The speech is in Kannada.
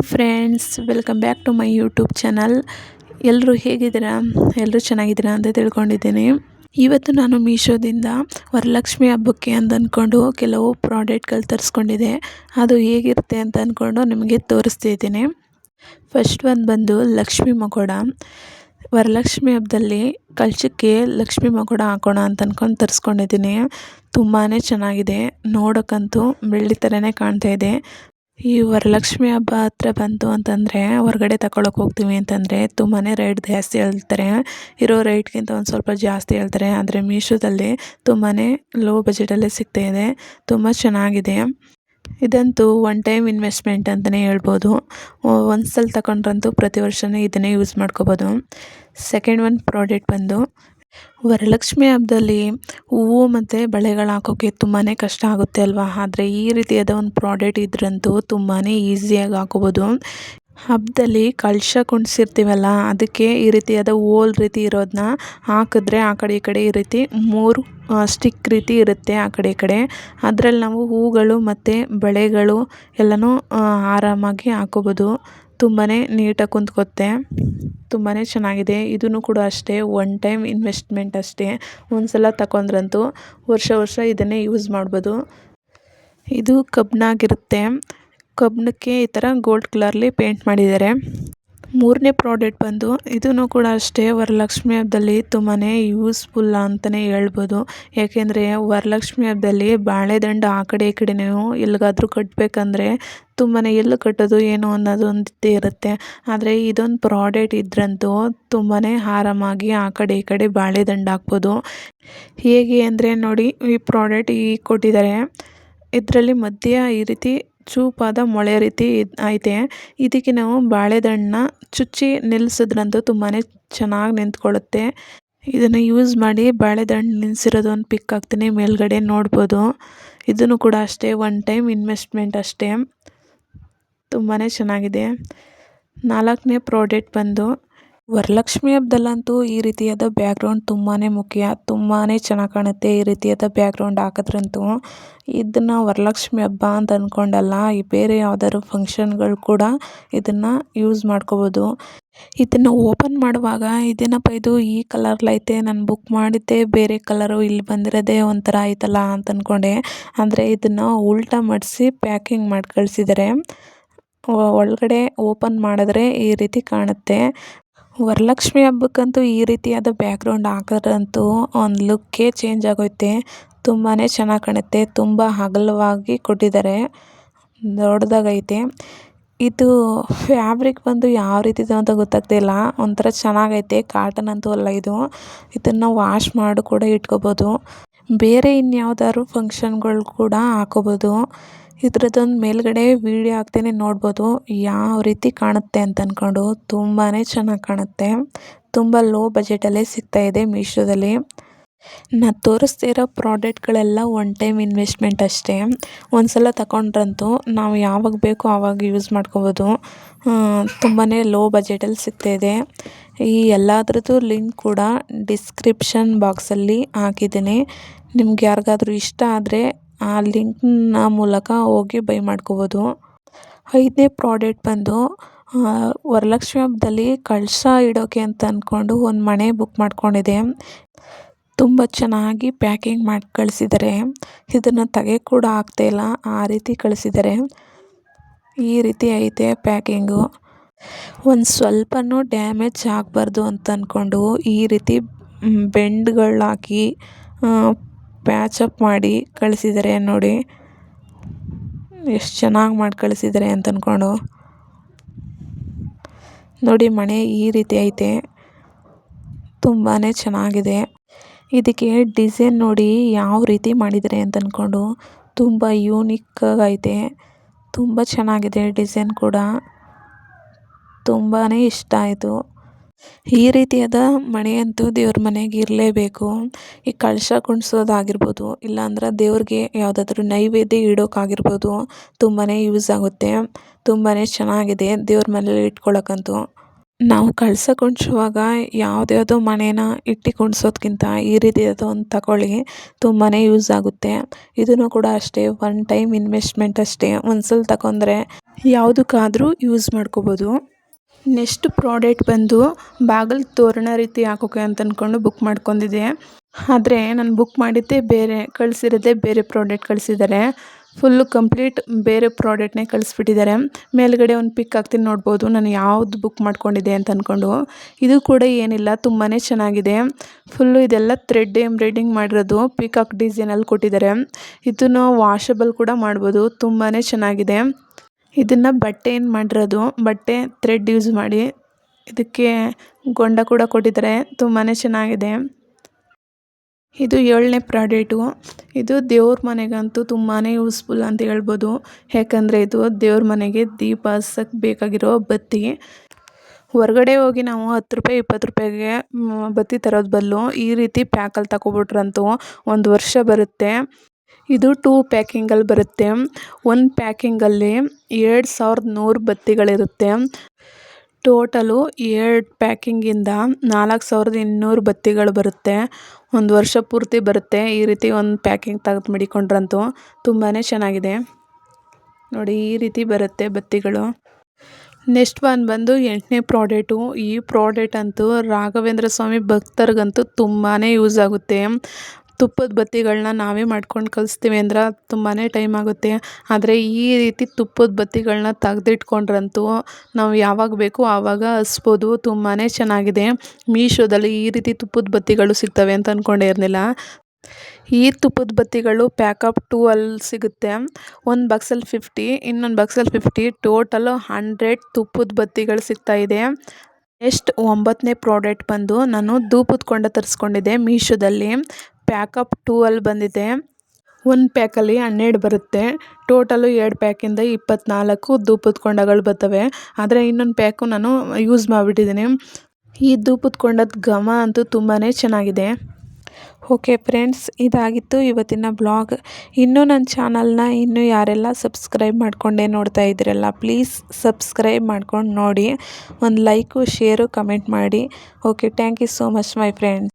Hi friends, welcome back to my YouTube channel. ಎಲ್ಲರೂ ಹೇಗಿದ್ದೀರಾ? ಎಲ್ಲರೂ ಚೆನ್ನಾಗಿದ್ದೀರಾ ಅಂತ ತಿಳ್ಕೊಂಡಿದ್ದೀನಿ. ಇವತ್ತು ನಾನು ಮೀಶೋದಿಂದ ವರಲಕ್ಷ್ಮಿ ಹಬ್ಬಕ್ಕೆ ಅಂತ ಅಂದ್ಕೊಂಡು ಕೆಲವು ಪ್ರಾಡಕ್ಟ್ಗಳು ತರಿಸ್ಕೊಂಡಿದ್ದೆ. ಅದು ಹೇಗಿರುತ್ತೆ ಅಂತ ಅಂದ್ಕೊಂಡು ನಿಮಗೆ ತೋರಿಸ್ತಿದ್ದೀನಿ. ಫಸ್ಟ್ ಒಂದು ಬಂದು ಲಕ್ಷ್ಮಿ ಮಕೋಡ. ವರಲಕ್ಷ್ಮಿ ಹಬ್ಬದಲ್ಲಿ ಕಳಶಕ್ಕೆ ಲಕ್ಷ್ಮಿ ಮಕೋಡ ಹಾಕೋಣ ಅಂತ ಅಂದ್ಕೊಂಡು ತರಿಸ್ಕೊಂಡಿದ್ದೀನಿ. ತುಂಬಾ ಚೆನ್ನಾಗಿದೆ, ನೋಡೋಕ್ಕಂತೂ ಬೆಳ್ಳಿ ಥರನೇ ಕಾಣ್ತಾ ಇದೆ. ಈ ವರಲಕ್ಷ್ಮಿ ಹಬ್ಬ ಹತ್ರ ಬಂತು ಅಂತಂದರೆ ಹೊರಗಡೆ ತಗೊಳಕ್ಕೆ ಹೋಗ್ತೀವಿ ಅಂತಂದರೆ ತುಂಬಾ ರೇಟ್ ಜಾಸ್ತಿ ಹೇಳ್ತಾರೆ. ಇರೋ ರೇಟ್ಗಿಂತ ಒಂದು ಸ್ವಲ್ಪ ಜಾಸ್ತಿ ಹೇಳ್ತಾರೆ. ಆದರೆ ಮೀಶೋದಲ್ಲಿ ತುಂಬಾ ಲೋ ಬಜೆಟಲ್ಲೇ ಸಿಗ್ತಾಯಿದೆ, ತುಂಬ ಚೆನ್ನಾಗಿದೆ. ಇದಂತೂ ಒನ್ ಟೈಮ್ ಇನ್ವೆಸ್ಟ್ಮೆಂಟ್ ಅಂತಲೇ ಹೇಳ್ಬೋದು. ಒಂದು ಸಲ ತಗೊಂಡ್ರಂತೂ ಪ್ರತಿ ವರ್ಷವೂ ಇದನ್ನೇ ಯೂಸ್ ಮಾಡ್ಕೋಬೋದು. ಸೆಕೆಂಡ್ ಒನ್ ಪ್ರಾಡಕ್ಟ್ ಬಂದು ವರಲಕ್ಷ್ಮಿ ಹಬ್ಬದಲ್ಲಿ ಹೂವು ಮತ್ತು ಬಳೆಗಳು ಹಾಕೋಕ್ಕೆ ತುಂಬಾ ಕಷ್ಟ ಆಗುತ್ತೆ ಅಲ್ವಾ. ಆದರೆ ಈ ರೀತಿಯಾದ ಒಂದು ಪ್ರಾಡಕ್ಟ್ ಇದ್ರಂತೂ ತುಂಬಾ ಈಸಿಯಾಗಿ ಹಾಕೋಬೋದು. ಹಬ್ಬದಲ್ಲಿ ಕಳಶ ಕುಣಿಸಿರ್ತೀವಲ್ಲ, ಅದಕ್ಕೆ ಈ ರೀತಿಯಾದ ಹೋಲ್ ರೀತಿ ಇರೋದನ್ನ ಹಾಕಿದ್ರೆ ಆ ಕಡೆ ಈ ಕಡೆ ಈ ರೀತಿ 3 ಸ್ಟಿಕ್ ರೀತಿ ಇರುತ್ತೆ ಆ ಕಡೆ ಈ ಕಡೆ. ಅದರಲ್ಲಿ ನಾವು ಹೂಗಳು ಮತ್ತು ಬಳೆಗಳು ಎಲ್ಲನೂ ಆರಾಮಾಗಿ ಹಾಕೋಬೋದು. ತುಂಬಾ ನೀಟಾಗಿ ಕುಂತ್ಕೊತ್ತೆ, ತುಂಬಾ ಚೆನ್ನಾಗಿದೆ. ಇದೂ ಕೂಡ ಅಷ್ಟೇ, ಒನ್ ಟೈಮ್ ಇನ್ವೆಸ್ಟ್ಮೆಂಟ್ ಅಷ್ಟೇ. ಒಂದು ಸಲ ತಗೊಂಡ್ರಂತೂ ವರ್ಷ ಇದನ್ನೇ ಯೂಸ್ ಮಾಡ್ಬೋದು. ಇದು ಕಬ್ಬಿಣಾಗಿರುತ್ತೆ. ಕಬ್ಬಿಣಕ್ಕೆ ಈ ಥರ ಗೋಲ್ಡ್ ಕಲರ್ಲಿ ಪೇಂಟ್ ಮಾಡಿದ್ದಾರೆ. ಮೂರನೇ ಪ್ರಾಡಕ್ಟ್ ಬಂದು ಇದೂ ಕೂಡ ಅಷ್ಟೇ, ವರಲಕ್ಷ್ಮಿ ಹಬ್ಬದಲ್ಲಿ ತುಂಬಾ ಯೂಸ್ಫುಲ್ ಅಂತಲೇ ಹೇಳ್ಬೋದು. ಯಾಕೆಂದರೆ ವರಲಕ್ಷ್ಮಿ ಹಬ್ಬದಲ್ಲಿ ಬಾಳೆದಂಡ ಆ ಕಡೆ ಈ ಕಡೆ ನೀವು ಎಲ್ಲಿಗಾದರೂ ಕಟ್ಟಬೇಕಂದ್ರೆ ತುಂಬಾ ಎಲ್ಲಿ ಕಟ್ಟೋದು ಏನು ಅನ್ನೋದು ಒಂದಿದ್ದೇ ಇರುತ್ತೆ. ಆದರೆ ಇದೊಂದು ಪ್ರಾಡಕ್ಟ್ ಇದ್ರಂತೂ ತುಂಬಾ ಆರಾಮಾಗಿ ಆ ಕಡೆ ಈ ಕಡೆ ಬಾಳೆದಂಡ ಹಾಕ್ಬೋದು. ಹೇಗೆ ಅಂದರೆ ನೋಡಿ, ಈ ಪ್ರಾಡಕ್ಟ್ ಈಗ ಕೊಟ್ಟಿದ್ದಾರೆ. ಇದರಲ್ಲಿ ಮಧ್ಯ ಈ ರೀತಿ ಚೂಪಾದ ಮೊಳೆ ರೀತಿ ಐತೆ. ಇದಕ್ಕೆ ನಾವು ಬಾಳೆದಂಡನ್ನ ಚುಚ್ಚಿ ನಿಲ್ಲಿಸಿದ್ರಂತೂ ತುಂಬಾ ಚೆನ್ನಾಗಿ ನಿಂತ್ಕೊಳ್ಳುತ್ತೆ. ಇದನ್ನು ಯೂಸ್ ಮಾಡಿ ಬಾಳೆದಂಡ ನಿಲ್ಲಿಸಿರೋದು ಒಂದು ಪಿಕ್ ಹಾಕ್ತೀನಿ, ಮೇಲ್ಗಡೆ ನೋಡ್ಬೋದು. ಇದೂ ಕೂಡ ಅಷ್ಟೇ, ಒನ್ ಟೈಮ್ ಇನ್ವೆಸ್ಟ್ಮೆಂಟ್ ಅಷ್ಟೇ. ತುಂಬಾ ಚೆನ್ನಾಗಿದೆ. ನಾಲ್ಕನೇ ಪ್ರಾಡಕ್ಟ್ ಬಂದು ವರಲಕ್ಷ್ಮಿ ಹಬ್ಬದಲ್ಲಂತೂ ಈ ರೀತಿಯಾದ ಬ್ಯಾಕ್ಗ್ರೌಂಡ್ ತುಂಬಾ ಮುಖ್ಯ. ತುಂಬಾ ಚೆನ್ನಾಗಿ ಕಾಣುತ್ತೆ ಈ ರೀತಿಯಾದ ಬ್ಯಾಕ್ಗ್ರೌಂಡ್ ಹಾಕಿದ್ರಂತೂ. ಇದನ್ನು ವರಲಕ್ಷ್ಮಿ ಹಬ್ಬ ಅಂತ ಅಂದ್ಕೊಂಡಲ್ಲ, ಈ ಬೇರೆ ಯಾವ್ದಾದ್ರು ಫಂಕ್ಷನ್ಗಳು ಕೂಡ ಇದನ್ನು ಯೂಸ್ ಮಾಡ್ಕೋಬೋದು. ಇದನ್ನು ಓಪನ್ ಮಾಡುವಾಗ ಇದೇನಪ್ಪ ಇದು ಈ ಕಲರ್ಲೈತೆ, ನಾನು ಬುಕ್ ಮಾಡಿದ್ದೆ ಬೇರೆ ಕಲರು, ಇಲ್ಲಿ ಬಂದಿರೋದೇ ಒಂಥರ ಆಯ್ತಲ್ಲ ಅಂತ ಅಂದ್ಕೊಂಡೆ. ಅಂದರೆ ಇದನ್ನು ಉಲ್ಟಾ ಮಾಡಿಸಿ ಪ್ಯಾಕಿಂಗ್ ಮಾಡಿ ಕಳಿಸಿದ್ದಾರೆ. ಒಳಗಡೆ ಓಪನ್ ಮಾಡಿದ್ರೆ ಈ ರೀತಿ ಕಾಣುತ್ತೆ. ವರಲಕ್ಷ್ಮಿ ಹಬ್ಬಕ್ಕಂತೂ ಈ ರೀತಿಯಾದ ಬ್ಯಾಕ್ಗ್ರೌಂಡ್ ಹಾಕಿದ್ರಂತೂ ಒಂದು ಲುಕ್ಕೇ ಚೇಂಜ್ ಆಗೋಯ್ತೆ. ತುಂಬಾ ಚೆನ್ನಾಗಿ ಕಾಣುತ್ತೆ. ತುಂಬ ಅಗಲವಾಗಿ ಕೊಟ್ಟಿದ್ದಾರೆ, ದೊಡ್ಡದಾಗೈತೆ. ಇದು ಫ್ಯಾಬ್ರಿಕ್ ಬಂದು ಯಾವ ರೀತಿದು ಅಂತ ಗೊತ್ತಾಗ್ತಿಲ್ಲ, ಒಂಥರ ಚೆನ್ನಾಗೈತೆ. ಕಾಟನ್ ಅಂತೂ ಅಲ್ಲ ಇದು. ಇದನ್ನು ವಾಶ್ ಮಾಡಿ ಕೂಡ ಇಟ್ಕೋಬೋದು. ಬೇರೆ ಇನ್ಯಾವುದಾದ್ರು ಫಂಕ್ಷನ್ಗಳು ಕೂಡ ಹಾಕೋಬೋದು. ಇದ್ರದ್ದೊಂದು ಮೇಲ್ಗಡೆ ವಿಡಿಯೋ ಹಾಕ್ತೀನಿ, ನೋಡ್ಬೋದು ಯಾವ ರೀತಿ ಕಾಣುತ್ತೆ ಅಂತ ಅಂದ್ಕೊಂಡು. ತುಂಬಾ ಚೆನ್ನಾಗಿ ಕಾಣುತ್ತೆ. ತುಂಬ ಲೋ ಬಜೆಟಲ್ಲೇ ಸಿಗ್ತಾಯಿದೆ ಮೀಶೋದಲ್ಲಿ. ನಾನು ತೋರಿಸ್ತಿರೋ ಪ್ರಾಡಕ್ಟ್ಗಳೆಲ್ಲ ಒನ್ ಟೈಮ್ ಇನ್ವೆಸ್ಟ್ಮೆಂಟ್ ಅಷ್ಟೇ. ಒಂದು ಸಲ ತಗೊಂಡ್ರಂತೂ ನಾವು ಯಾವಾಗ ಬೇಕೋ ಆವಾಗ ಯೂಸ್ ಮಾಡ್ಕೋಬೋದು. ತುಂಬಾ ಲೋ ಬಜೆಟಲ್ಲಿ ಸಿಗ್ತಾಯಿದೆ. ಈ ಎಲ್ಲದರದ್ದು ಲಿಂಕ್ ಕೂಡ ಡಿಸ್ಕ್ರಿಪ್ಷನ್ ಬಾಕ್ಸಲ್ಲಿ ಹಾಕಿದ್ದೀನಿ. ನಿಮ್ಗೆ ಯಾರಿಗಾದ್ರೂ ಇಷ್ಟ ಆದರೆ ಆ ಲಿಂಕ್ನ ಮೂಲಕ ಹೋಗಿ ಬೈ ಮಾಡ್ಕೋಬೋದು. ಐದನೇ ಪ್ರಾಡಕ್ಟ್ ಬಂದು ವರಲಕ್ಷ್ಮಿ ಹಬ್ಬದಲ್ಲಿ ಕಳಶ ಇಡೋಕ್ಕೆ ಅಂತ ಅಂದ್ಕೊಂಡು ಒಂದು ಮಣೆ ಬುಕ್ ಮಾಡ್ಕೊಂಡಿದ್ದೆ. ತುಂಬ ಚೆನ್ನಾಗಿ ಪ್ಯಾಕಿಂಗ್ ಮಾಡಿ ಕಳಿಸಿದ್ದಾರೆ. ಇದನ್ನು ತೆಗೆಯೋಕ್ಕೆ ಕೂಡ ಆಗ್ತಾಯಿಲ್ಲ, ಆ ರೀತಿ ಕಳಿಸಿದ್ದಾರೆ. ಈ ರೀತಿ ಐತೆ ಪ್ಯಾಕಿಂಗು. ಒಂದು ಸ್ವಲ್ಪನೂ ಡ್ಯಾಮೇಜ್ ಆಗಬಾರ್ದು ಅಂತ ಅಂದ್ಕೊಂಡು ಈ ರೀತಿ ಬೆಂಡ್ಗಳು ಹಾಕಿ ಪ್ಯಾಚಪ್ ಮಾಡಿ ಕಳಿಸಿದ್ದಾರೆ. ನೋಡಿ ಎಷ್ಟು ಚೆನ್ನಾಗಿ ಮಾಡಿ ಕಳಿಸಿದ್ದಾರೆ ಅಂತ ಅಂದ್ಕೊಂಡು. ನೋಡಿ ಮಣೆ ಈ ರೀತಿ ಐತೆ, ತುಂಬಾ ಚೆನ್ನಾಗಿದೆ. ಇದಕ್ಕೆ ಡಿಸೈನ್ ನೋಡಿ ಯಾವ ರೀತಿ ಮಾಡಿದ್ದಾರೆ ಅಂತ ಅಂದ್ಕೊಂಡು. ತುಂಬ ಯೂನಿಕ್ಕಾಗೈತೆ, ತುಂಬ ಚೆನ್ನಾಗಿದೆ ಡಿಸೈನ್ ಕೂಡ. ತುಂಬಾ ಇಷ್ಟ ಆಯಿತು. ಈ ರೀತಿಯಾದ ಮಣೆಯಂತೂ ದೇವ್ರ ಮನೆಗೆ ಇರಲೇಬೇಕು. ಈ ಕಳಶ ಕುಣಿಸೋದಾಗಿರ್ಬೋದು, ಇಲ್ಲಾಂದ್ರೆ ದೇವ್ರಿಗೆ ಯಾವುದಾದ್ರೂ ನೈವೇದ್ಯ ಇಡೋಕ್ಕಾಗಿರ್ಬೋದು, ತುಂಬಾ ಯೂಸ್ ಆಗುತ್ತೆ. ತುಂಬಾ ಚೆನ್ನಾಗಿದೆ ದೇವ್ರ ಮನೇಲಿ ಇಟ್ಕೊಳ್ಳೋಕ್ಕಂತೂ. ನಾವು ಕಳಸ ಕುಣ್ಸುವಾಗ ಯಾವುದ್ಯಾವುದೋ ಮಣೇನ ಇಟ್ಟು ಕುಣ್ಸೋದ್ಕಿಂತ ಈ ರೀತಿಯಾದ ಒಂದು ತಗೊಳ್ಳಿ, ತುಂಬಾ ಯೂಸ್ ಆಗುತ್ತೆ. ಇದನ್ನು ಕೂಡ ಅಷ್ಟೇ ಒನ್ ಟೈಮ್ ಇನ್ವೆಸ್ಟ್ಮೆಂಟ್ ಅಷ್ಟೇ. ಒಂದು ಸಲ ತಗೊಂಡ್ರೆ ಯಾವುದಕ್ಕಾದರೂ ಯೂಸ್ ಮಾಡ್ಕೋಬೋದು. ನೆಕ್ಸ್ಟ್ ಪ್ರಾಡಕ್ಟ್ ಬಂದು ಬಾಗಿಲು ತೋರಣ ರೀತಿ ಹಾಕೋಕೆ ಅಂತ ಅಂದ್ಕೊಂಡು ಬುಕ್ ಮಾಡ್ಕೊಂಡಿದ್ದೆ. ಆದರೆ ನಾನು ಬುಕ್ ಮಾಡಿದ್ದೇ ಬೇರೆ, ಕಳಿಸಿರೋದೇ ಬೇರೆ ಪ್ರಾಡಕ್ಟ್ ಕಳಿಸಿದ್ದಾರೆ. ಫುಲ್ಲು ಕಂಪ್ಲೀಟ್ ಬೇರೆ ಪ್ರಾಡಕ್ಟ್ನೇ ಕಳಿಸ್ಬಿಟ್ಟಿದ್ದಾರೆ. ಮೇಲ್ಗಡೆ ಒಂದು ಪಿಕ್ ಹಾಕ್ತೀನಿ ನೋಡ್ಬೋದು ನಾನು ಯಾವುದು ಬುಕ್ ಮಾಡ್ಕೊಂಡಿದ್ದೆ ಅಂತ ಅಂದ್ಕೊಂಡು. ಇದು ಕೂಡ ಏನಿಲ್ಲ, ತುಂಬಾ ಚೆನ್ನಾಗಿದೆ. ಫುಲ್ಲು ಇದೆಲ್ಲ ಥ್ರೆಡ್ ಎಂಬ್ರಾಯ್ಡಿಂಗ್ ಮಾಡಿರೋದು, ಪಿಕಾಕ್ ಡಿಸೈನಲ್ಲಿ ಕೊಟ್ಟಿದ್ದಾರೆ. ಇದನ್ನು ವಾಷಬಲ್ ಕೂಡ ಮಾಡ್ಬೋದು, ತುಂಬಾ ಚೆನ್ನಾಗಿದೆ. ಇದನ್ನು ಬಟ್ಟೆಯಿಂದ ಮಾಡಿರೋದು, ಬಟ್ಟೆ ಥ್ರೆಡ್ ಯೂಸ್ ಮಾಡಿ ಇದಕ್ಕೆ ಗೊಂಡ ಕೂಡ ಕೊಟ್ಟಿದ್ದಾರೆ, ತುಂಬಾ ಚೆನ್ನಾಗಿದೆ. ಇದು 7ನೇ ಪ್ರಾಡಕ್ಟು. ಇದು ದೇವ್ರ ಮನೆಗಂತೂ ತುಂಬಾ ಯೂಸ್ಫುಲ್ ಅಂತ ಹೇಳ್ಬೋದು. ಯಾಕಂದರೆ ಇದು ದೇವ್ರ ಮನೆಗೆ ದೀಪ ಹಚ್ಚಕ್ಕೆ ಬೇಕಾಗಿರೋ ಬತ್ತಿ. ಹೊರಗಡೆ ಹೋಗಿ ನಾವು 10 ರೂಪಾಯಿ 20 ರೂಪಾಯಿಗೆ ಬತ್ತಿ ತರೋದು ಬದಲು ಈ ರೀತಿ ಪ್ಯಾಕಲ್ಲಿ ತಗೊಬಿಟ್ರಂತೂ 1 ವರ್ಷ ಬರುತ್ತೆ. ಇದು 2 ಪ್ಯಾಕಿಂಗಲ್ಲಿ ಬರುತ್ತೆ. 1 ಪ್ಯಾಕಿಂಗಲ್ಲಿ 2100 ಬತ್ತಿಗಳಿರುತ್ತೆ. ಟೋಟಲು 2 ಪ್ಯಾಕಿಂಗಿಂದ 4200 ಬತ್ತಿಗಳು ಬರುತ್ತೆ. 1 ವರ್ಷ ಪೂರ್ತಿ ಬರುತ್ತೆ. ಈ ರೀತಿ ಒಂದು ಪ್ಯಾಕಿಂಗ್ ತೆಗೆದು ಮಡಿಕೊಂಡ್ರಂತೂ ತುಂಬಾ ಚೆನ್ನಾಗಿದೆ. ನೋಡಿ ಈ ರೀತಿ ಬರುತ್ತೆ ಬತ್ತಿಗಳು. ನೆಕ್ಸ್ಟ್ ಒನ್ ಬಂದು 8ನೇ ಪ್ರಾಡಕ್ಟು. ಈ ಪ್ರಾಡಕ್ಟ್ ಅಂತೂ ರಾಘವೇಂದ್ರ ಸ್ವಾಮಿ ಭಕ್ತರಿಗಂತೂ ತುಂಬಾ ಯೂಸ್ ಆಗುತ್ತೆ. ತುಪ್ಪದ ಬತ್ತಿಗಳನ್ನ ನಾವೇ ಮಾಡ್ಕೊಂಡು ಕಲಿಸ್ತೀವಿ ಅಂದ್ರೆ ತುಂಬಾ ಟೈಮ್ ಆಗುತ್ತೆ. ಆದರೆ ಈ ರೀತಿ ತುಪ್ಪದ ಬತ್ತಿಗಳನ್ನ ತೆಗೆದಿಟ್ಕೊಂಡ್ರಂತೂ ನಾವು ಯಾವಾಗ ಬೇಕೋ ಆವಾಗ ಹಚ್ಬೋದು, ತುಂಬಾ ಚೆನ್ನಾಗಿದೆ. ಮೀಶೋದಲ್ಲಿ ಈ ರೀತಿ ತುಪ್ಪದ ಬತ್ತಿಗಳು ಸಿಗ್ತವೆ ಅಂತ ಅಂದ್ಕೊಂಡೇ ಇರಲಿಲ್ಲ. ಈ ತುಪ್ಪದ ಬತ್ತಿಗಳು ಪ್ಯಾಕಪ್ 2 ಅಲ್ಲಿ ಸಿಗುತ್ತೆ. ಒಂದು ಬಾಕ್ಸಲ್ಲಿ 50, ಇನ್ನೊಂದು ಬಾಕ್ಸಲ್ಲಿ 50, ಟೋಟಲು 100 ತುಪ್ಪದ ಬತ್ತಿಗಳು ಸಿಗ್ತಾಯಿದೆ. ನೆಕ್ಸ್ಟ್ 9ನೇ ಪ್ರಾಡಕ್ಟ್ ಬಂದು ನಾನು ಧೂಪದ ಕೊಂಡ ತರಿಸ್ಕೊಂಡಿದ್ದೆ ಮೀಶೋದಲ್ಲಿ. ಪ್ಯಾಕಪ್ 2 ಅಲ್ಲಿ ಬಂದಿದೆ. 1 ಪ್ಯಾಕಲ್ಲಿ 12 ಬರುತ್ತೆ. ಟೋಟಲು 2 ಪ್ಯಾಕಿಂದ 24 ಧೂಪದ ಕೊಂಡಗಳು ಬರ್ತವೆ. ಆದರೆ ಇನ್ನೊಂದು ಪ್ಯಾಕು ನಾನು ಯೂಸ್ ಮಾಡಿಬಿಟ್ಟಿದ್ದೀನಿ. ಈ ಧೂಪದ ಕೊಂಡದ ಘಮ ಅಂತೂ ತುಂಬಾ ಚೆನ್ನಾಗಿದೆ. ಓಕೆ ಫ್ರೆಂಡ್ಸ್, ಇದಾಗಿತ್ತು ಇವತ್ತಿನ ಬ್ಲಾಗ್. ಇನ್ನೂ ನನ್ನ ಚಾನಲ್ನ ಯಾರೆಲ್ಲ ಸಬ್ಸ್ಕ್ರೈಬ್ ಮಾಡ್ಕೊಂಡೇ ನೋಡ್ತಾ ಇದ್ದೀರಲ್ಲ, ಪ್ಲೀಸ್ ಸಬ್ಸ್ಕ್ರೈಬ್ ಮಾಡ್ಕೊಂಡು ನೋಡಿ. ಒಂದು ಲೈಕು ಶೇರು ಕಮೆಂಟ್ ಮಾಡಿ. Okay, thank you so much my friends.